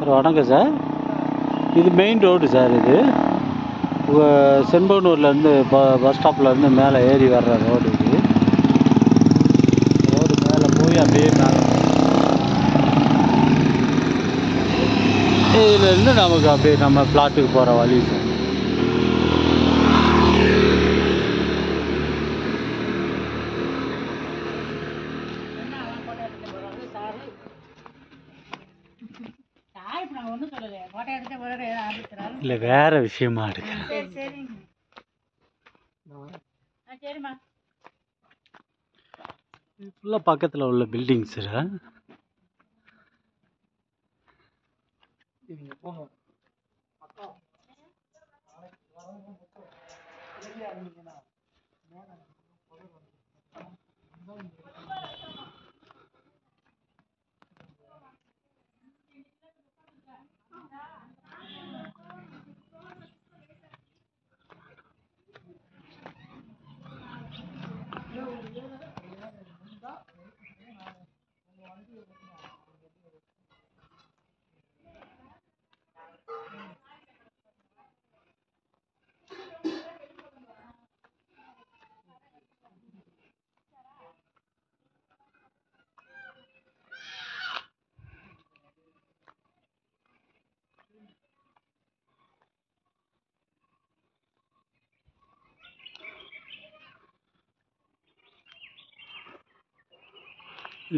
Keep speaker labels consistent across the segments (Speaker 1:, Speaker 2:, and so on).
Speaker 1: Sir வணக்கம் sir. இது main road sir. இது செண்பகனூர்லேருந்து பஸ் ஸ்டாப்லேருந்து மேலே ஏறி வர்ற ரோடு. இது ரோடு மேலே போய் அப்படியே இதுலேருந்து நமக்கு அப்படியே நம்ம பிளாட்டுக்கு போகிற வழி சார். இல்லை வேறு விஷயமா எடுக்கிறேன். ஃபுல்லாக பக்கத்தில் உள்ள பில்டிங் சார்.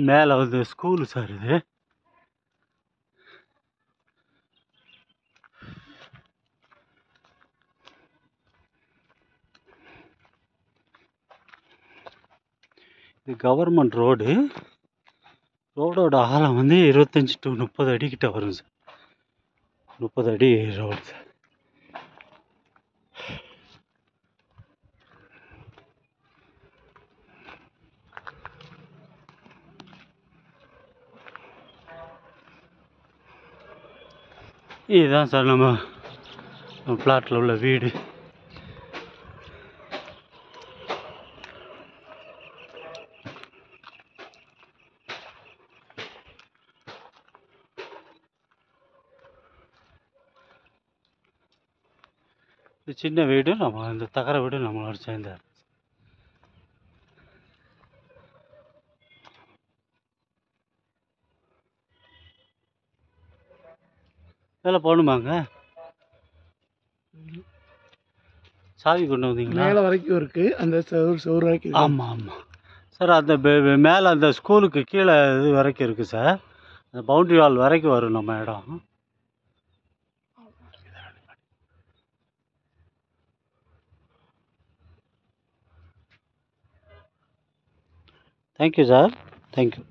Speaker 1: மேலே வந்து ஸ்கூலு சார். இது இது கவர்மெண்ட் ரோடு. ரோடோட ஆழம் வந்து 25 to 30 அடி கிட்ட வரும் சார். 30 அடி ரோடு சார். இதுதான் சார் நம்ம பிளாட்டில் உள்ள வீடு. இது சின்ன வீடு. நம்ம இந்த தகர வீடு நம்மளோட சேர்ந்தார். வேலை போகணுமாங்க? சாவி கொண்டு வந்தீங்களா?
Speaker 2: மேலே வரைக்கும் இருக்குது. அந்த செவ்வறு வரைக்கும்.
Speaker 1: ஆமாம் ஆமாம் சார். அந்த மேலே அந்த ஸ்கூலுக்கு கீழே இது வரைக்கும் இருக்குது சார். அந்த பவுண்ட்ரி வால் வரைக்கும் வரும் நம்ம இடம். Thank you sir. தேங்க்யூ.